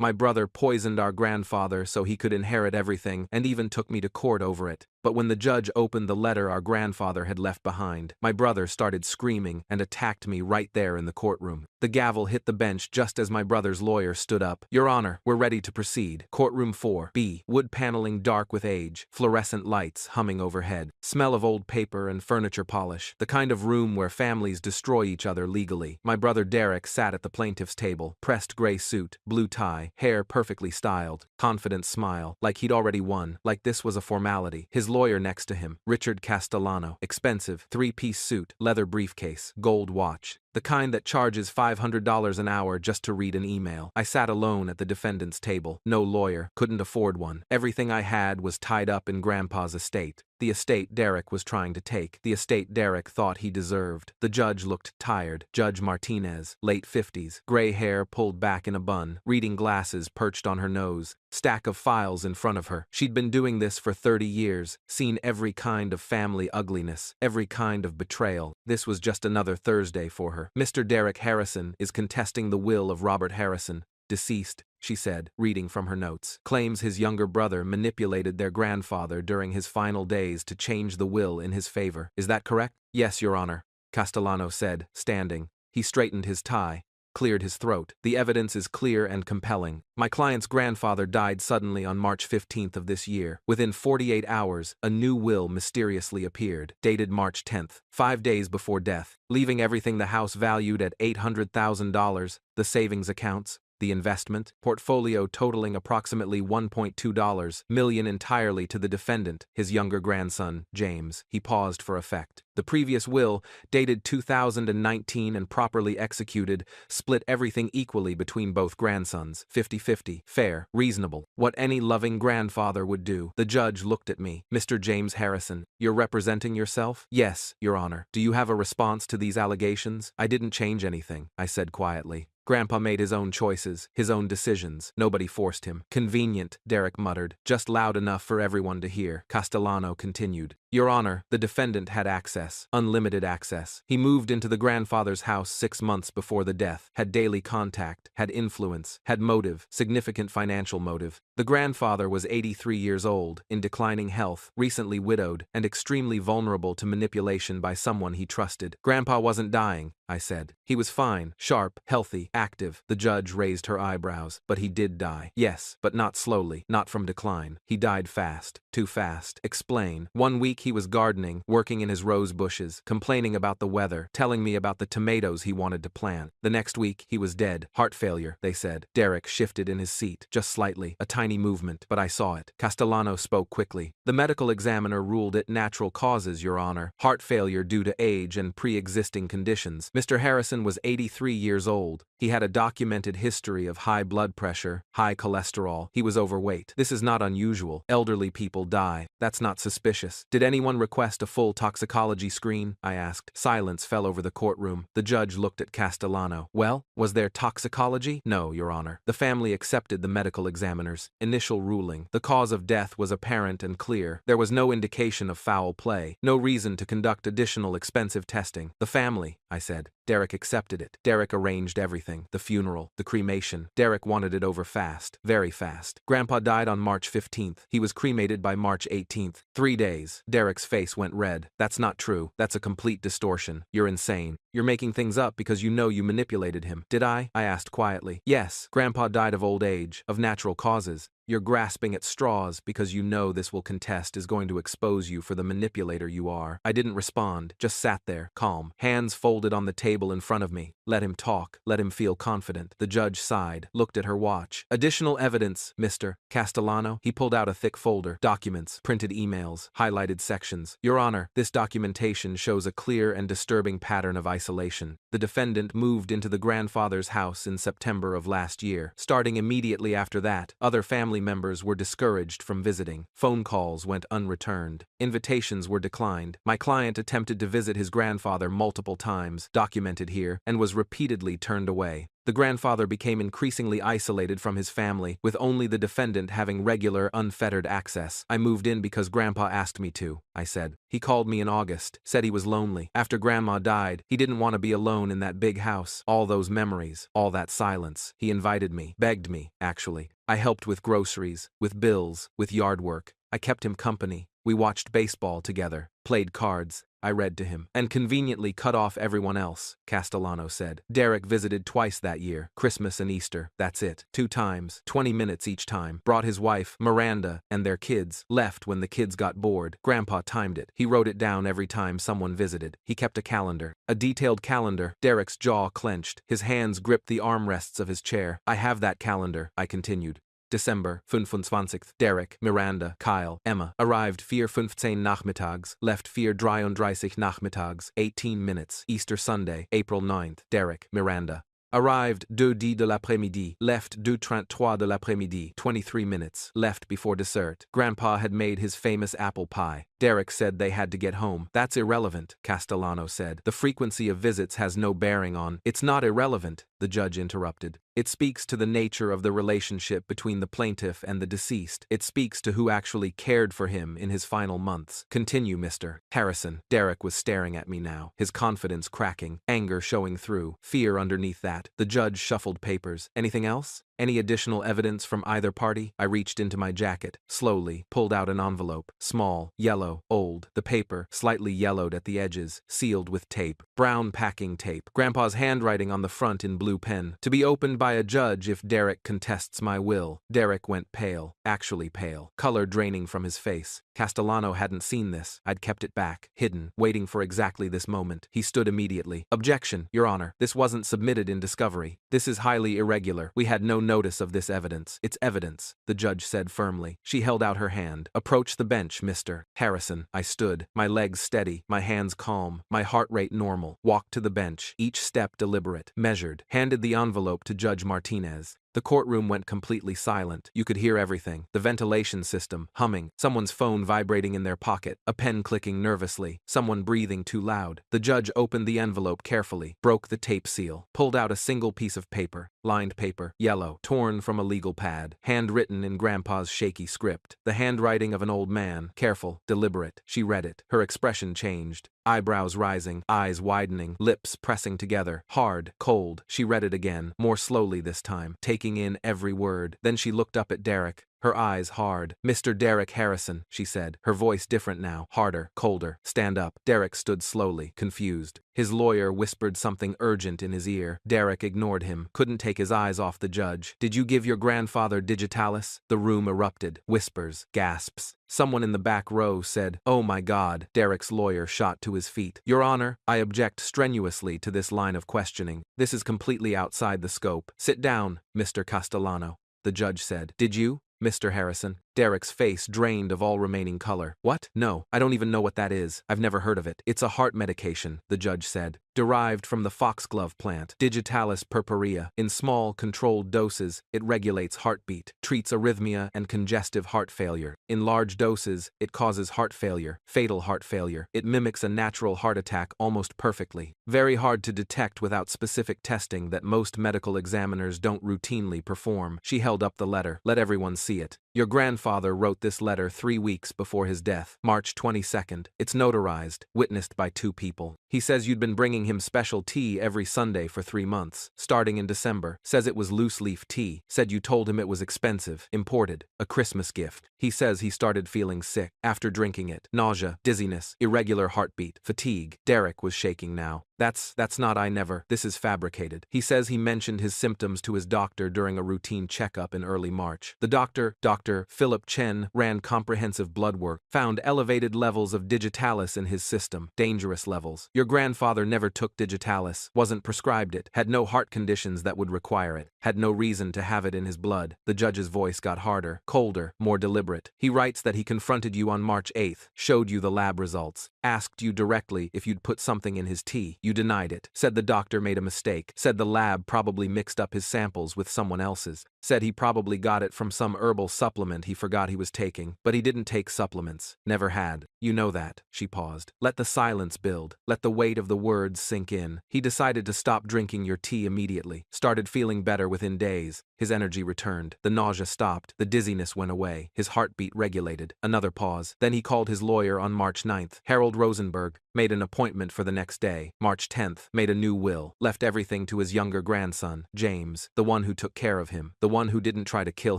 My brother poisoned our grandfather so he could inherit everything and even took me to court over it. But when the judge opened the letter our grandfather had left behind, my brother started screaming and attacked me right there in the courtroom. The gavel hit the bench just as my brother's lawyer stood up. Your Honor, we're ready to proceed. Courtroom 4B. Wood paneling dark with age, fluorescent lights humming overhead, smell of old paper and furniture polish, the kind of room where families destroy each other legally. My brother Derek sat at the plaintiff's table, pressed gray suit, blue tie, hair perfectly styled, confident smile, like he'd already won, like this was a formality. His lawyer next to him, Richard Castellano, expensive, three-piece suit, leather briefcase, gold watch, the kind that charges $500 an hour just to read an email. I sat alone at the defendant's table. No lawyer, couldn't afford one. Everything I had was tied up in Grandpa's estate. The estate Derek was trying to take. The estate Derek thought he deserved. The judge looked tired. Judge Martinez, late 50s, gray hair pulled back in a bun, reading glasses perched on her nose, stack of files in front of her. She'd been doing this for 30 years, seen every kind of family ugliness, every kind of betrayal. This was just another Thursday for her. Mr. Derek Harrison is contesting the will of Robert Harrison, deceased, she said, reading from her notes. Claims his younger brother manipulated their grandfather during his final days to change the will in his favor. Is that correct? Yes, Your Honor, Castellano said, standing. He straightened his tie, cleared his throat. The evidence is clear and compelling. My client's grandfather died suddenly on March 15th of this year. Within 48 hours, a new will mysteriously appeared, dated March 10th, 5 days before death, leaving everything the house valued at $800,000, the savings accounts, the investment portfolio totaling approximately $1.2 million entirely to the defendant, his younger grandson, James. He paused for effect. The previous will, dated 2019 and properly executed, split everything equally between both grandsons, 50-50, fair, reasonable, what any loving grandfather would do. The judge looked at me. Mr. James Harrison, you're representing yourself? Yes, Your Honor. Do you have a response to these allegations? I didn't change anything, I said quietly. Grandpa made his own choices, his own decisions. Nobody forced him. Convenient, Derek muttered, just loud enough for everyone to hear. Castellano continued. Your Honor, the defendant had access, unlimited access. He moved into the grandfather's house 6 months before the death, had daily contact, had influence, had motive, significant financial motive. The grandfather was 83 years old, in declining health, recently widowed, and extremely vulnerable to manipulation by someone he trusted. Grandpa wasn't dying, I said. He was fine, sharp, healthy, active. The judge raised her eyebrows. But he did die. Yes, but not slowly, not from decline. He died fast, too fast. Explain. 1 week he was gardening, working in his rose bushes, complaining about the weather, telling me about the tomatoes he wanted to plant. The next week he was dead. Heart failure, they said. Derek shifted in his seat, just slightly, a tiny movement, but I saw it. Castellano spoke quickly. The medical examiner ruled it natural causes, Your Honor. Heart failure due to age and pre-existing conditions. Mr. Harrison was 83 years old. He had a documented history of high blood pressure, high cholesterol. He was overweight. This is not unusual. Elderly people die. That's not suspicious. Did anyone request a full toxicology screen? I asked. Silence fell over the courtroom. The judge looked at Castellano. Well, was there toxicology? No, Your Honor. The family accepted the medical examiner's initial ruling. The cause of death was apparent and clear. There was no indication of foul play. No reason to conduct additional expensive testing. The family, I said. Derek accepted it. Derek arranged everything. The funeral, the cremation. Derek wanted it over fast. Very fast. Grandpa died on March 15th. He was cremated by March 18th. 3 days. Derek's face went red. That's not true. That's a complete distortion. You're insane. You're making things up because you know you manipulated him. Did I? I asked quietly. Yes. Grandpa died of old age, of natural causes. You're grasping at straws because you know this will contest is going to expose you for the manipulator you are. I didn't respond, just sat there, calm, hands folded on the table in front of me. Let him talk, let him feel confident. The judge sighed, looked at her watch. Additional evidence, Mr. Castellano. He pulled out a thick folder, documents, printed emails, highlighted sections. Your Honor, this documentation shows a clear and disturbing pattern of isolation. The defendant moved into the grandfather's house in September of last year. Starting immediately after that, other family members were discouraged from visiting. Phone calls went unreturned. Invitations were declined. My client attempted to visit his grandfather multiple times, documented here, and was repeatedly turned away. The grandfather became increasingly isolated from his family, with only the defendant having regular, unfettered access. I moved in because Grandpa asked me to, I said. He called me in August, said he was lonely. After Grandma died, he didn't want to be alone in that big house. All those memories, all that silence. He invited me, begged me, actually. I helped with groceries, with bills, with yard work. I kept him company. We watched baseball together, played cards. I read to him, and conveniently cut off everyone else, Castellano said. Derek visited twice that year, Christmas and Easter, that's it. 2 times, 20 minutes each time. Brought his wife, Miranda, and their kids. Left when the kids got bored. Grandpa timed it. He wrote it down every time someone visited. He kept a calendar. A detailed calendar. Derek's jaw clenched. His hands gripped the armrests of his chair. I have that calendar, I continued. December 25. Derek, Miranda, Kyle, Emma. Arrived 4:15 nachmittags, left 4:33 nachmittags, 18 minutes. Easter Sunday, April 9th. Derek, Miranda. Arrived 2:10 de l'après-midi, left 2:33 de l'après-midi, 23 minutes, left before dessert. Grandpa had made his famous apple pie. Derek said they had to get home. That's irrelevant, Castellano said. The frequency of visits has no bearing on. It's not irrelevant, the judge interrupted. It speaks to the nature of the relationship between the plaintiff and the deceased. It speaks to who actually cared for him in his final months. Continue, Mr. Harrison. Derek was staring at me now, his confidence cracking, anger showing through, fear underneath that. The judge shuffled papers. Anything else? Any additional evidence from either party? I reached into my jacket, slowly, pulled out an envelope. Small, yellow, old. The paper, slightly yellowed at the edges, sealed with tape. Brown packing tape. Grandpa's handwriting on the front in blue pen. To be opened by a judge if Derek contests my will. Derek went pale, actually pale, color draining from his face. Castellano hadn't seen this. I'd kept it back, hidden, waiting for exactly this moment. He stood immediately. Objection, Your Honor. This wasn't submitted in discovery. This is highly irregular. We had no notice of this evidence. It's evidence, the judge said firmly. She held out her hand. Approach the bench, Mr. Harrison. I stood, my legs steady, my hands calm, my heart rate normal. Walked to the bench, each step deliberate, measured. Handed the envelope to Judge Martinez. The courtroom went completely silent. You could hear everything. The ventilation system, humming, someone's phone vibrating in their pocket, a pen clicking nervously, someone breathing too loud. The judge opened the envelope carefully, broke the tape seal, pulled out a single piece of paper, lined paper, yellow, torn from a legal pad, handwritten in Grandpa's shaky script. The handwriting of an old man, careful, deliberate. She read it. Her expression changed. Eyebrows rising, eyes widening, lips pressing together, hard, cold. She read it again, more slowly this time, taking in every word. Then she looked up at Derek. Her eyes hard. Mr. Derek Harrison, she said, her voice different now, harder, colder. Stand up. Derek stood slowly, confused. His lawyer whispered something urgent in his ear. Derek ignored him, couldn't take his eyes off the judge. Did you give your grandfather digitalis? The room erupted. Whispers, gasps. Someone in the back row said, "Oh my God." Derek's lawyer shot to his feet. Your Honor, I object strenuously to this line of questioning. This is completely outside the scope. Sit down, Mr. Castellano, the judge said. Did you, Mr. Harrison? Derek's face drained of all remaining color. What? No, I don't even know what that is. I've never heard of it. It's a heart medication, the judge said. Derived from the foxglove plant, Digitalis purpurea. In small, controlled doses, it regulates heartbeat, treats arrhythmia and congestive heart failure. In large doses, it causes heart failure, fatal heart failure. It mimics a natural heart attack almost perfectly. Very hard to detect without specific testing that most medical examiners don't routinely perform. She held up the letter. Let everyone see it. Your grandfather wrote this letter 3 weeks before his death, March 22nd. It's notarized, witnessed by 2 people. He says you'd been bringing him special tea every Sunday for 3 months, starting in December. Says it was loose-leaf tea. Said you told him it was expensive, imported, a Christmas gift. He says he started feeling sick after drinking it. Nausea, dizziness, irregular heartbeat, fatigue. Derek was shaking now. That's not I never. This is fabricated. He says he mentioned his symptoms to his doctor during a routine checkup in early March. The doctor, Dr. Philip Chen, ran comprehensive blood work, found elevated levels of digitalis in his system, dangerous levels. Your grandfather never took digitalis, wasn't prescribed it, had no heart conditions that would require it, had no reason to have it in his blood. The judge's voice got harder, colder, more deliberate. He writes that he confronted you on March 8th, showed you the lab results, asked you directly if you'd put something in his tea. You You denied it. Said the doctor made a mistake. Said the lab probably mixed up his samples with someone else's. Said he probably got it from some herbal supplement he forgot he was taking. But he didn't take supplements. Never had. You know that. She paused. Let the silence build. Let the weight of the words sink in. He decided to stop drinking your tea immediately. Started feeling better within days. His energy returned. The nausea stopped. The dizziness went away. His heartbeat regulated. Another pause. Then he called his lawyer on March 9th. Harold Rosenberg. Made an appointment for the next day. March 10th. Made a new will. Left everything to his younger grandson, James, the one who took care of him, the one who didn't try to kill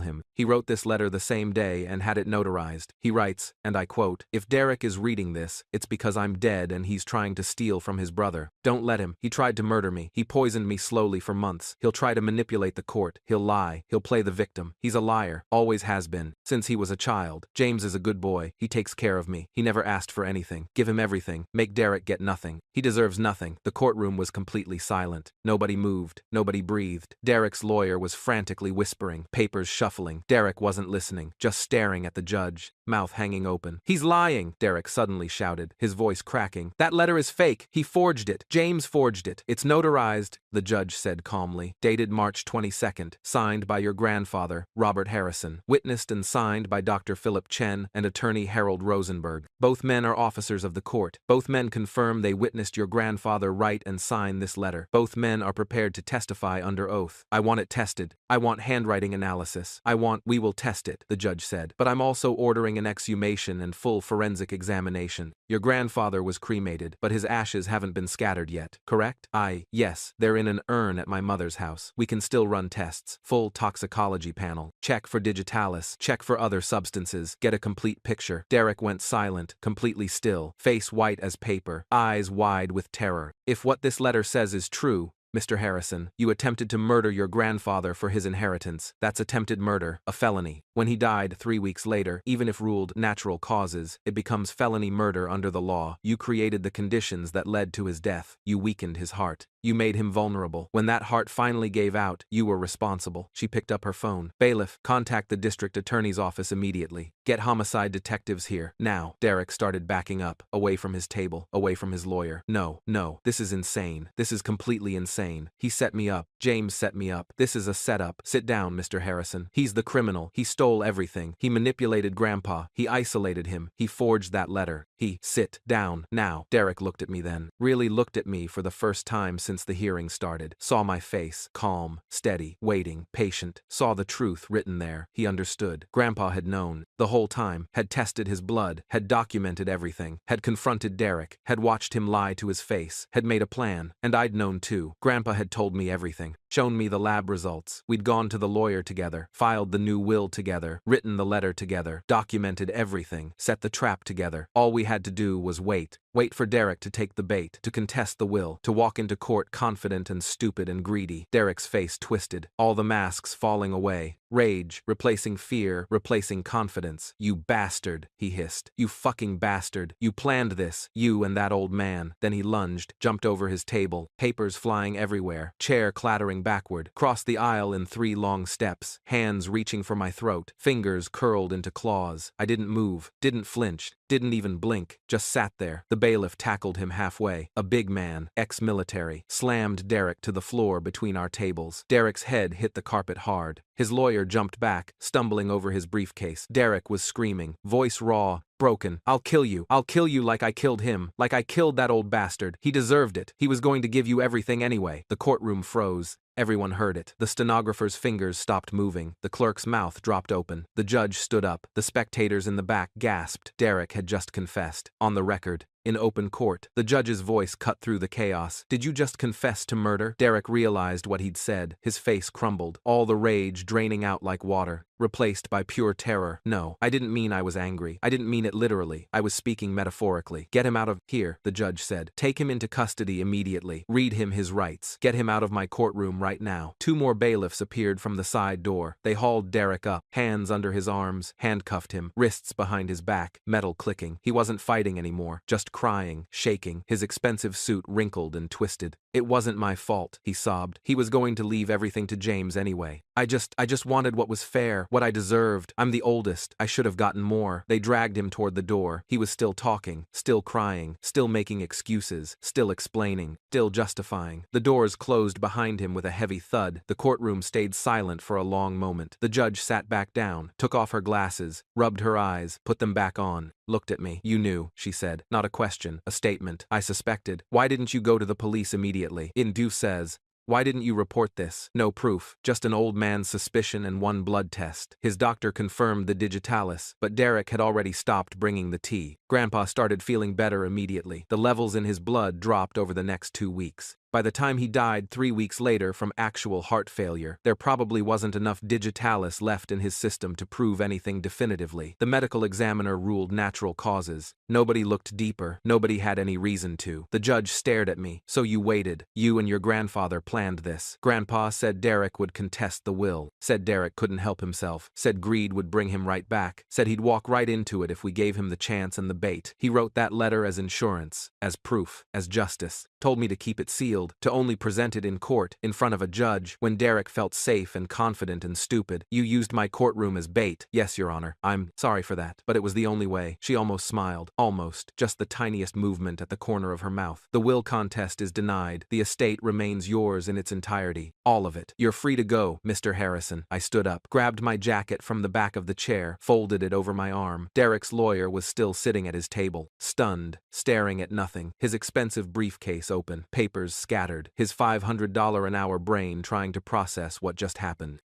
him. He wrote this letter the same day and had it notarized. He writes, and I quote, "If Derek is reading this, it's because I'm dead and he's trying to steal from his brother. Don't let him. He tried to murder me. He poisoned me slowly for months. He'll try to manipulate the court. He'll lie. He'll play the victim. He's a liar. Always has been. Since he was a child. James is a good boy. He takes care of me. He never asked for anything. Give him everything. Make Derek get nothing. He deserves nothing." The courtroom was completely silent. Nobody moved. Nobody breathed. Derek's lawyer was frantically whispering, papers shuffling. Derek wasn't listening, just staring at the judge, mouth hanging open. "He's lying," Derek suddenly shouted, his voice cracking. "That letter is fake. He forged it. James forged it. It's notarized," the judge said calmly. "Dated March 22nd. Signed by your grandfather, Robert Harrison. Witnessed and signed by Dr. Philip Chen and attorney Harold Rosenberg. Both men are officers of the court. Both men confirm they witnessed your grandfather write and sign this letter. Both men are prepared to testify under oath. I want it tested. I want handwriting analysis. We will test it," the judge said. "But I'm also ordering an exhumation and full forensic examination. Your grandfather was cremated, but his ashes haven't been scattered yet, correct?" Yes, they're in an urn at my mother's house. We can still run tests. Full toxicology panel. Check for digitalis. Check for other substances. Get a complete picture." Derek went silent, completely still, face white as paper, eyes wide with terror. "If what this letter says is true, Mr. Harrison, you attempted to murder your grandfather for his inheritance. That's attempted murder, a felony. When he died 3 weeks later, even if ruled natural causes, it becomes felony murder under the law. You created the conditions that led to his death. You weakened his heart. You made him vulnerable. When that heart finally gave out, you were responsible." She picked up her phone. "Bailiff, contact the district attorney's office immediately. Get homicide detectives here, now." Derek started backing up, away from his table, away from his lawyer. No, this is insane. This is completely insane. He set me up. James set me up. This is a setup. Sit down, Mr. Harrison. He's the criminal. He stole everything. He manipulated Grandpa. He isolated him. He forged that letter. Sit down, now." Derek looked at me then. Really looked at me for the first time since the hearing started. Saw my face, calm, steady, waiting, patient. Saw the truth written there. He understood. Grandpa had known. The whole time. Had tested his blood. Had documented everything. Had confronted Derek. Had watched him lie to his face. Had made a plan. And I'd known too. Grandpa had told me everything. Shown me the lab results. We'd gone to the lawyer together. Filed the new will together. Written the letter together. Documented everything. Set the trap together. All we had to do was wait. Wait for Derek to take the bait, to contest the will, to walk into court confident and stupid and greedy. Derek's face twisted, all the masks falling away. Rage, replacing fear, replacing confidence. "You bastard," he hissed. "You fucking bastard. You planned this, you and that old man." Then he lunged, jumped over his table, papers flying everywhere, chair clattering backward, crossed the aisle in 3 long steps, hands reaching for my throat, fingers curled into claws. I didn't move, didn't flinch, didn't even blink, just sat there. The bailiff tackled him halfway, a big man, ex-military, slammed Derek to the floor between our tables. Derek's head hit the carpet hard. His lawyer jumped back, stumbling over his briefcase. Derek was screaming, voice raw, broken. "I'll kill you. I'll kill you like I killed him. Like I killed that old bastard. He deserved it. He was going to give you everything anyway." The courtroom froze. Everyone heard it. The stenographer's fingers stopped moving. The clerk's mouth dropped open. The judge stood up. The spectators in the back gasped. Derek had just confessed. On the record. In open court, the judge's voice cut through the chaos. "Did you just confess to murder?" Derek realized what he'd said. His face crumbled, all the rage draining out like water, replaced by pure terror. "No, I didn't mean I was angry. I didn't mean it literally. I was speaking metaphorically." "Get him out of here," the judge said. "Take him into custody immediately. Read him his rights. Get him out of my courtroom right now." 2 more bailiffs appeared from the side door. They hauled Derek up, hands under his arms, handcuffed him, wrists behind his back, metal clicking. He wasn't fighting anymore, just crying, shaking, his expensive suit wrinkled and twisted. It wasn't my fault, he sobbed. He was going to leave everything to James anyway. I just wanted what was fair, what I deserved. I'm the oldest. I should have gotten more. They dragged him toward the door. He was still talking, still crying, still making excuses, still explaining, still justifying. The doors closed behind him with a heavy thud. The courtroom stayed silent for a long moment. The judge sat back down, took off her glasses, rubbed her eyes, put them back on, looked at me. You knew, she said. Not a question, a statement. I suspected. Why didn't you go to the police immediately? Indu says. Why didn't you report this? No proof, just an old man's suspicion and one blood test. His doctor confirmed the digitalis, but Derek had already stopped bringing the tea. Grandpa started feeling better immediately. The levels in his blood dropped over the next 2 weeks. By the time he died 3 weeks later from actual heart failure, there probably wasn't enough digitalis left in his system to prove anything definitively. The medical examiner ruled natural causes. Nobody looked deeper. Nobody had any reason to. The judge stared at me. So you waited. You and your grandfather planned this. Grandpa said Derek would contest the will. Said Derek couldn't help himself. Said greed would bring him right back. Said he'd walk right into it if we gave him the chance and the bait. He wrote that letter as insurance, as proof, as justice. Told me to keep it sealed, to only present it in court, in front of a judge, when Derek felt safe and confident and stupid. You used my courtroom as bait. Yes, Your Honor. I'm sorry for that. But it was the only way. She almost smiled. Almost. Just the tiniest movement at the corner of her mouth. The will contest is denied. The estate remains yours in its entirety. All of it. You're free to go, Mr. Harrison. I stood up, grabbed my jacket from the back of the chair, folded it over my arm. Derek's lawyer was still sitting at his table, stunned, staring at nothing, his expensive briefcase open, papers scattered, his $500 an hour brain trying to process what just happened.